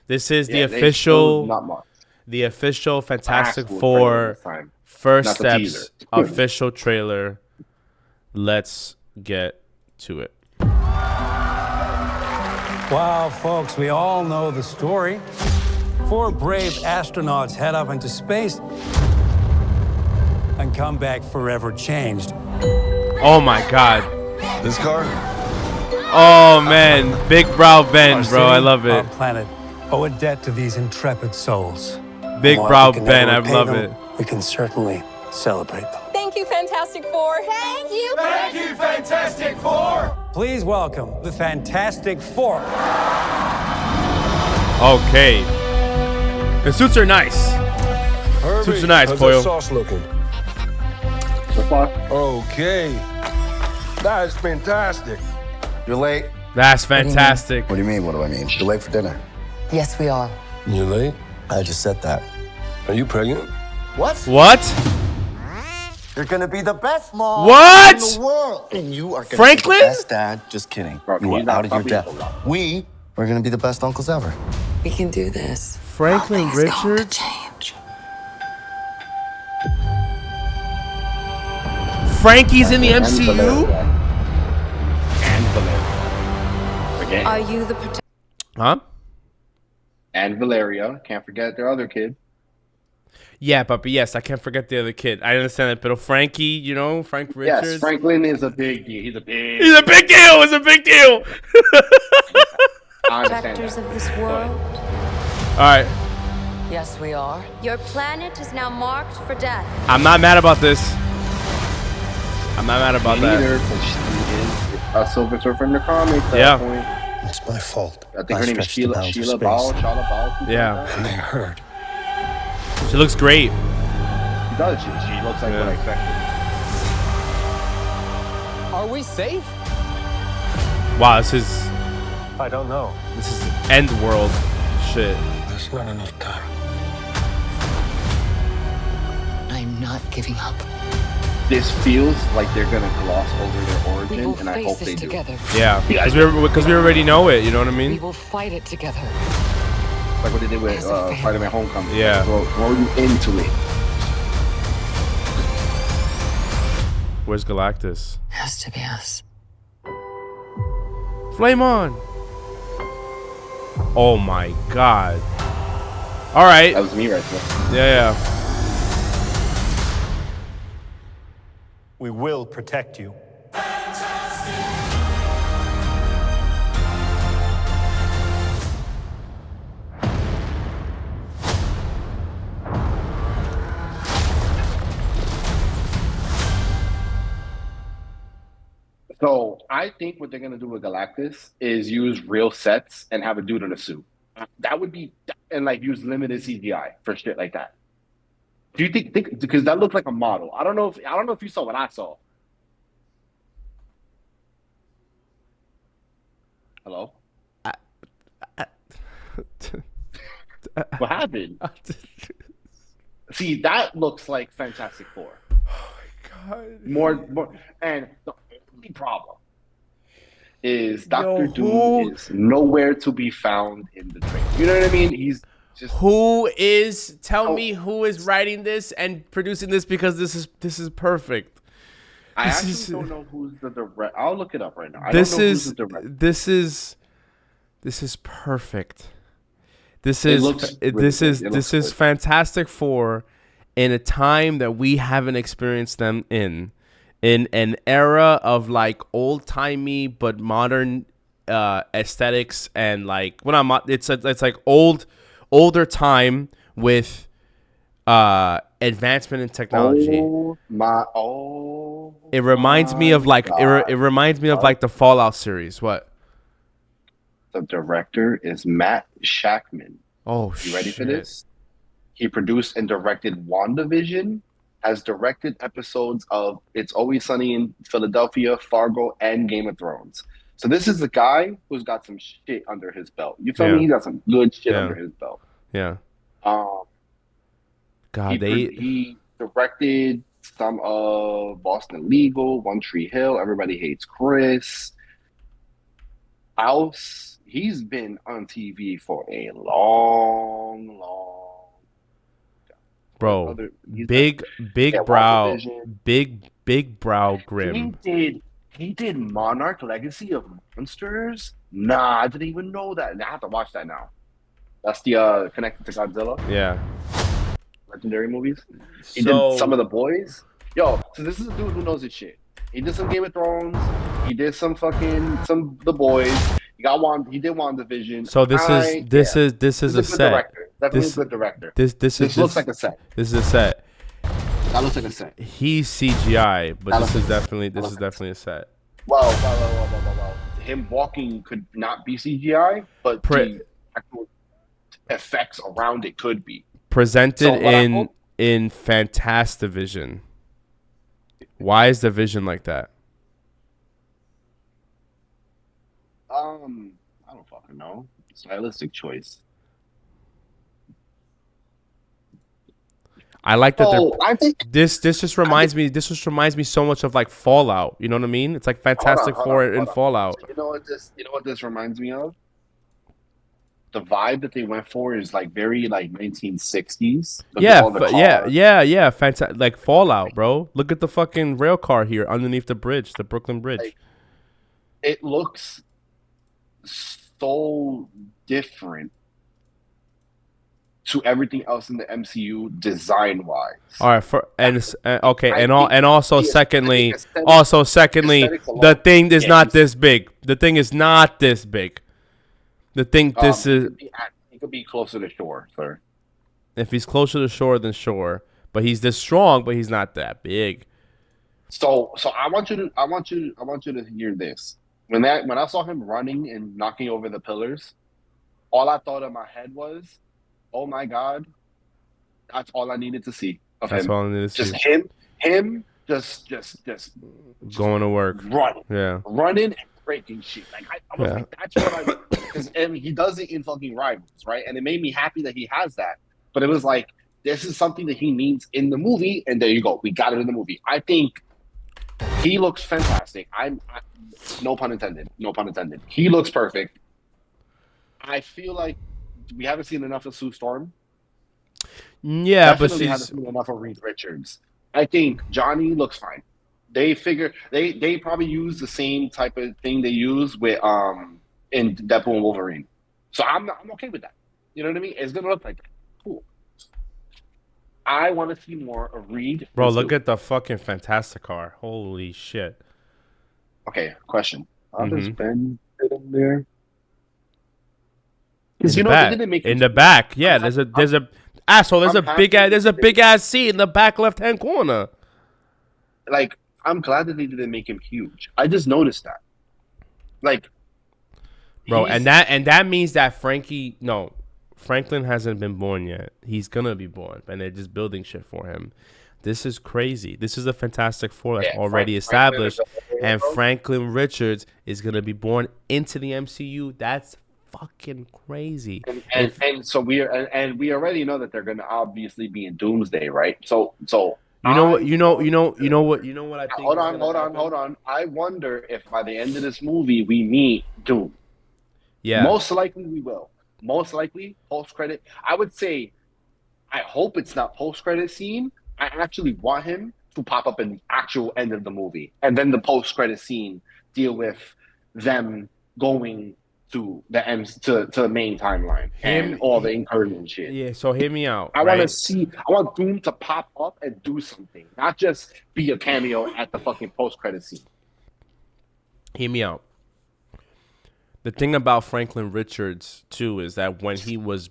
This is Yeah, they showed not much. the official Fantastic Actual trailer Four this time, first not the teaser. steps official trailer. Let's get to it. Wow, folks, we all know the story. 4 brave astronauts head off into space and come back forever changed. Oh my God. This car? Oh man, Big Brow Ben, Our bro, I city, love our it. planet owe a debt to these intrepid souls. Big While Brow we can Ben, I never repay love them, it. We can certainly celebrate them. Thank you, Fantastic Four. Thank you. Thank you, Fantastic Four. Please welcome the Fantastic Four. Okay. The suits are nice. Suits are nice, how's Poyo. that sauce looking? So far, Okay. That is fantastic. You're late. That's fantastic. What do you mean? What do I mean? You're late for dinner. Yes, we are. You late? I just said that. Are you pregnant? What? What? You're gonna be the best mom What? in the world. And you are gonna Franklin? be the best dad. Just kidding. Bro, you he's are not out of your puppy depth. so loud. We are gonna be the best uncles ever. We can do this. Franklin Nothing's going to Richards? change. Frankie's in the and MCU? Valeria. And Valeria. Again. Are you the protector? Huh? And Valeria. Can't forget their other kid. Yeah, but yes, I can't forget the other kid. I understand that, but Frankie, you know, Frank Richards. Yes, Franklin is a big deal. He's a big. He's a big deal. It's a big deal. I understand Protectors that. of this world? All right, Yes, we are. Your planet is now marked for death. I'm not mad about this. I'm not mad about Me that. neither, 'cause she is a Silver Surfer in the comics. At Yeah. that point. It's my fault. I think her name is stretched the Sheila bounds of space. Ball. Something Yeah. like that. And I heard. She looks great. She does. She looks like what I expected. Are we safe? Wow, this is I don't know. end world shit. There's not enough time. I'm not giving up. This feels like they're gonna gloss over their We origin, will and I face hope this they do. together. Yeah, because we already know it. You know what I We mean? will fight it together. Like what they did with As a family. Spider-Man: Homecoming. Yeah. Throw you into it. Where's Galactus? Has to be us. Flame on! Oh my God! All right. That was me right there. Yeah. We will protect you. So I think what they're gonna do with Galactus is use real sets and have a dude in a suit. That would be, and like use limited CGI for shit like that. Do you think because that looked like a model? I don't know if you saw what I saw. Hello? What happened? See, that looks like Fantastic Four. God. More, and the only problem is Yo, Doctor who- Doom is nowhere to be found in the trailer. You know what I mean? He's just Who is? Tell Oh. me who is writing this and producing this because this is perfect. I this actually is- don't know who's the director. I'll look it up right now. I This don't know is who's the director. this is perfect. This It is looks really this good. is It this looks is good. Fantastic Four in a time that we haven't experienced them in an era of like old timey but modern aesthetics and like it's like older time with advancement in technology. It reminds me of like it reminds me of like the Fallout series. What? The director is Matt Shackman. Oh, You ready for shit. this? He produced and directed WandaVision, has directed episodes of It's Always Sunny in Philadelphia, Fargo, and Game of Thrones. So this is a guy who's got some shit under his belt. You feel Yeah. me? He got some good shit Yeah. under his belt. Yeah. Um, God, he directed some of Boston Legal, One Tree Hill, Everybody Hates Chris, House. he's been on TV for a long. Bro, He's big Yeah, brow, WandaVision. big brow grim. He did Monarch Legacy of Monsters. Nah, I didn't even know that. I have to watch that now. That's the connected to Godzilla Yeah. legendary movies. He So- did Some of the Boys. Yo, so this is a dude who knows his shit. He did some Game of Thrones. He did some The Boys. He did WandaVision. So this is a good set. director. Definitely This- a good director. This looks like a set. This is a set. That looks like a set. He's CGI, but That this is looks- definitely that looks like a set. Well. Him walking could not be CGI, but Pre- the actual effects around it could be. Presented So what I hope- in Fantastivision. Why is the vision like that? I don't fucking know. Stylistic choice. I like that Oh, I think. this just reminds me so much of like Fallout. You know what I mean? It's like Fantastic Hold on, Four hold in on. Fallout. You know what this reminds me of? The vibe that they went for is like very like 1960s. Look at all the cars. Yeah. Fantastic, like Fallout, bro. Look at the fucking rail car here underneath the bridge, the Brooklyn Bridge. Like, it looks so different to everything else in the MCU design wise. All right, okay, I and think also the secondly, aesthetics alone- the thing is Yeah, not this big. The thing is not this big. The thing this is it could be closer to shore, sir. if he's closer to shore than shore, but he's this strong, but he's not that big. So I want you to hear this. When I saw him running and knocking over the pillars, all I thought in my head was, "Oh my God, that's all I needed to see of That's him. all I need to Just see. him, just Going to work. running, Yeah. running and breaking shit. Like I was Yeah. like, that's what I because he does it in fucking Rivals, right? And it made me happy that he has that. But it was like this is something that he needs in the movie, and there you go, we got it in the movie. I think he looks fantastic. No pun intended. No pun intended. He looks perfect. I feel like we haven't seen enough of Sue Storm. Yeah, but Definitely haven't she's seen enough of Reed Richards. I think Johnny looks fine. They probably use the same type of thing they use with in Deadpool and Wolverine. So I'm okay with that. You know what I mean? It's gonna look like that. Cool. I want to see more of Reed. bro. and Look Sue. at the fucking Fantastic car. Holy shit. Okay, question. How does Mhm. Ben fit in there? In Because the you know back. they didn't make In him- the back. Yeah, I'm- there's a asshole. There's I'm a big happy ass. There's a they- big ass seat in the back left hand corner. Like, I'm glad that they didn't make him huge. I just noticed that. Like, Bro, he's- and that means that Franklin hasn't been born yet. He's gonna be born, and they're just building shit for him. This is crazy. This is a Fantastic Four that's Yeah, already Franklin is established, a- and Franklin Richards is gonna be born into the MCU. That's fucking crazy. and so we already know that they're going to obviously be in Doomsday, right? So You know what? I- You know what I think. Hold is on, gonna happen? hold on. I wonder if by the end of this movie we meet Doom. Yeah. Most likely we will. Most likely post credit. I would say, I hope it's not post credit scene. I actually want him to pop up in the actual end of the movie, and then the post credit scene deal with them going to the main timeline and all the incursion shit. Yeah. So hear me out. I want to right? see. I want Doom to pop up and do something, not just be a cameo at the fucking post credit scene. Hear me out. The thing about Franklin Richards too is that when he was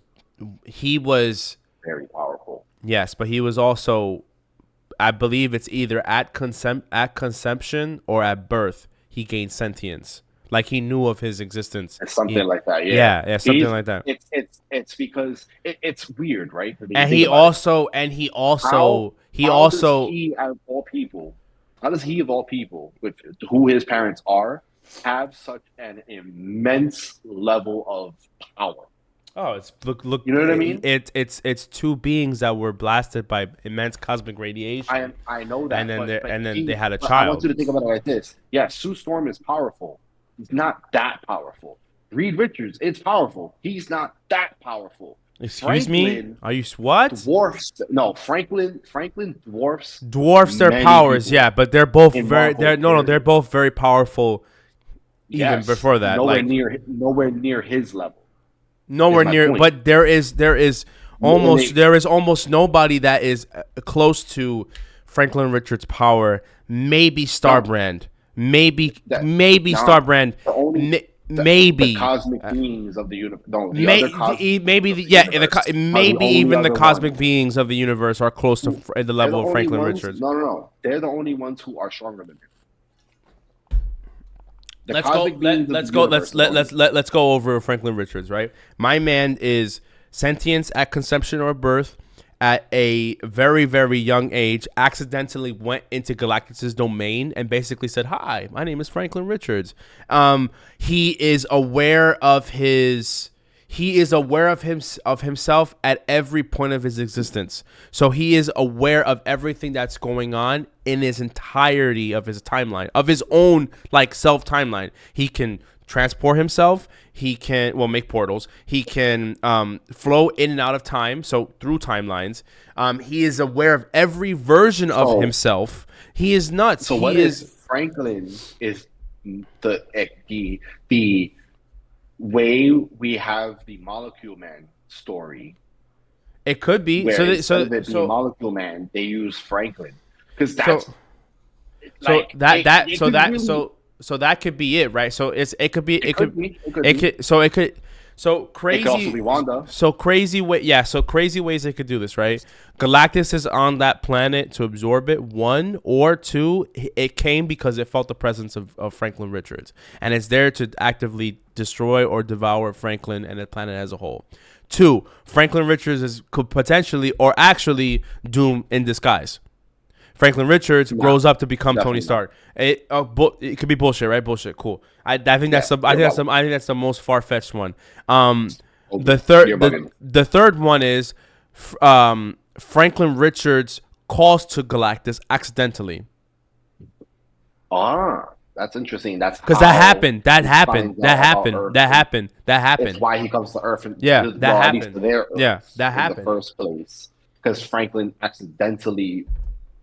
Very powerful. yes, but he was also, I believe it's either at conception or at birth he gained sentience, like he knew of his existence. It's something He- like that. Yeah, yeah, something He's- like that. It's because it's weird, right? When you And think he about it. also How does he of all people, with who his parents are, have such an immense level of power? oh, it's look. You know what I mean? It's two beings that were blasted by immense cosmic radiation. I know that. And then but they had a but I want child. you to think about it like this. Yeah, Sue Storm is powerful. He's not that powerful. Reed Richards, it's powerful. He's not that powerful. Excuse me? Are you what? Franklin dwarfs Their many powers, people yeah, but they're both in very Marvel, they're both very powerful even Yes, before that. nowhere Like near his level. nowhere my near, point. but there is almost nobody that is close to Franklin Richards' power. Maybe Starbrand. Maybe Starbrand. Maybe the cosmic beings of the universe. No, the May, other cosmic maybe beings the, of yeah, universe maybe are the even only the other cosmic ones. beings of the universe are close to the level of They're the Franklin only ones- Richards. No. They're the only ones who are stronger than him. The Let's go. cosmic beings of Let's the go. universe are the only- Let's go over Franklin Richards. Right, my man is sentience at conception or birth. At a very, very young age, accidentally went into Galactus's domain and basically said, "Hi, my name is Franklin Richards." He is aware of his. He is aware of himself at every point of his existence. So he is aware of everything that's going on in his entirety of his timeline, of his own like self timeline. He can transport himself. He can make portals. He can flow in and out of time, so through timelines. He is aware of every version of himself. He is nuts. So what is Franklin is the way we have the Molecule Man story. It could be. Where So instead of it being Molecule Man, they use Franklin because that's so that could be it, right? So it could be It could be. crazy. It could also be Wanda. So crazy ways they could do this, right? Galactus is on that planet to absorb it. 1 or 2, it came because it felt the presence of Franklin Richards, and it's there to actively destroy or devour Franklin and the planet as a whole. 2, Franklin Richards could potentially or actually Doom in disguise. Franklin Richards grows up to become Tony Stark. It could be bullshit, right? Bullshit. Cool. I think that's the most far fetched one. The third one is Franklin Richards calls to Galactus accidentally. That's interesting. That's because that happened. That happened. It's why he comes to Earth. And, that happened. That happened in the first place because Franklin accidentally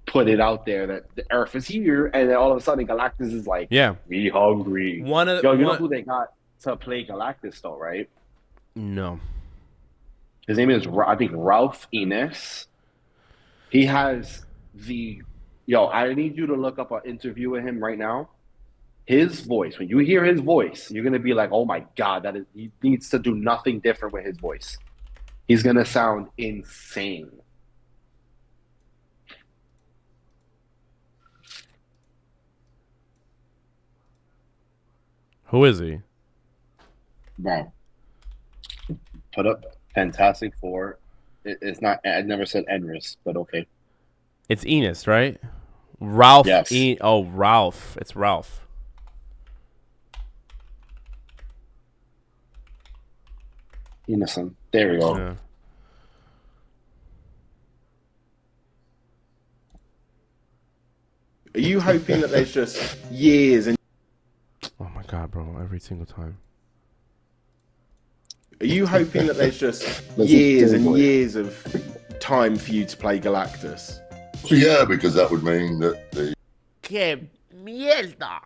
put it out there that the Earth is here, and then all of a sudden Galactus is like, we hungry. You know who they got to play Galactus though, right? No. His name is, I think, Ralph Innes. He has I need you to look up an interview with him right now. His voice, when you hear his voice, you're going to be like, oh my God, he needs to do nothing different with his voice. He's going to sound insane. Who is he? Bro. Put up Fantastic Four. It's not, I never said Enris, but okay. It's Enos, right? Ralph. Yes. Ralph. It's Ralph. Innocent. There we go. Yeah. Are you hoping that there's just years and... Oh my God, bro! Every single time. Are you hoping that there's just years and years of time for you to play Galactus? Yeah, because that would mean that the... Que mierda!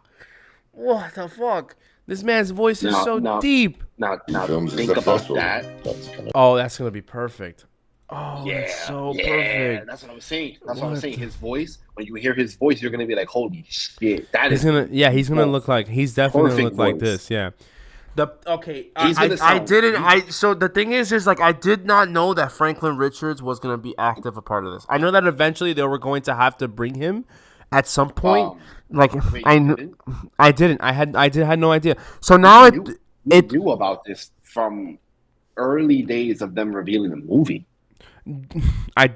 What the fuck? This man's voice is so deep. Now films think is about successful. that. That's gonna be perfect. Oh, it's so perfect. That's what I'm saying. That's what I'm saying. His voice, when you hear his voice, you're gonna be like, "Holy shit!" He's gonna look like he's definitely gonna look perfect like voice. this. Yeah. So the thing is like I did not know that Franklin Richards was gonna be active a part of this. I know that eventually they were going to have to bring him at some point. I didn't. I had no idea. So now you knew about this from early days of them revealing the movie. I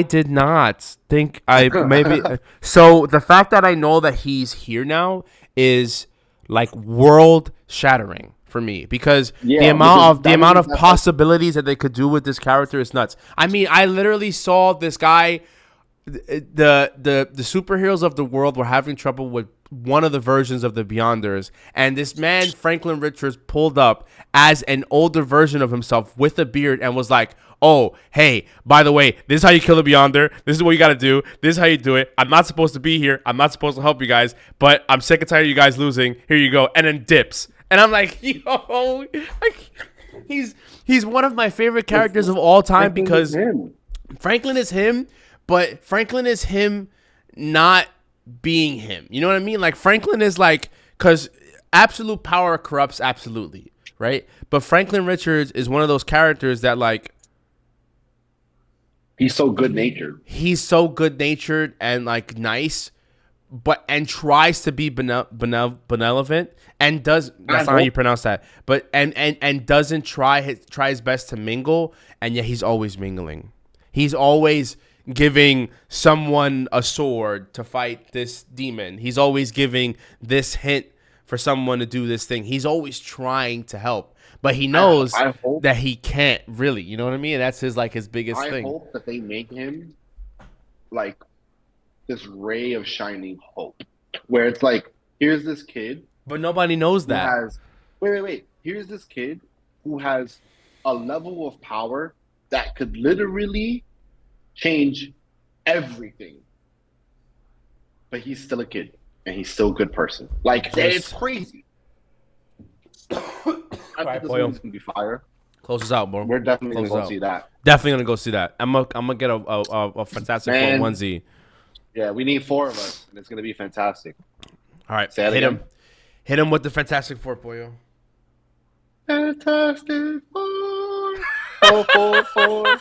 did not think maybe so the fact that I know that he's here now is like world shattering for me because the amount of possibilities that they could do with this character is nuts. I mean, I literally saw this guy the superheroes of the world were having trouble with one of the versions of the Beyonders, and this man Franklin Richards pulled up as an older version of himself with a beard and was like, "Oh, hey, by the way, this is how you kill the Beyonder. This is what you got to do. This is how you do it. I'm not supposed to be here. I'm not supposed to help you guys, but I'm sick and tired of you guys losing. Here you go." And then dips. And I'm like, yo, like, he's one of my favorite characters of all time because Franklin is him, but Franklin is him not being him. You know what I mean? Like, Franklin is like, because absolute power corrupts absolutely, right? But Franklin Richards is one of those characters that, like, he's so good-natured. He's so good-natured and, like, nice, and tries to be benevolent and does, that's not how you pronounce that, but and doesn't try his best to mingle, and yet he's always mingling. He's always giving someone a sword to fight this demon. He's always giving this hint for someone to do this thing. He's always trying to help, but he knows that he can't really. You know what I mean? And that's his biggest thing. I hope that they make him like this ray of shining hope, where it's like, here's this kid, but nobody knows that. Wait. Here's this kid who has a level of power that could literally change everything, but he's still a kid and he's still a good person. Like, it's crazy. I think this movie's gonna be fire. Close us out, bro. We're definitely gonna go see that. Definitely gonna go see that. I'm gonna get a Fantastic Four onesie. Yeah, we need 4 of us, and it's gonna be fantastic. All right, hit him with the Fantastic Four, Pollo. Fantastic Four. 4.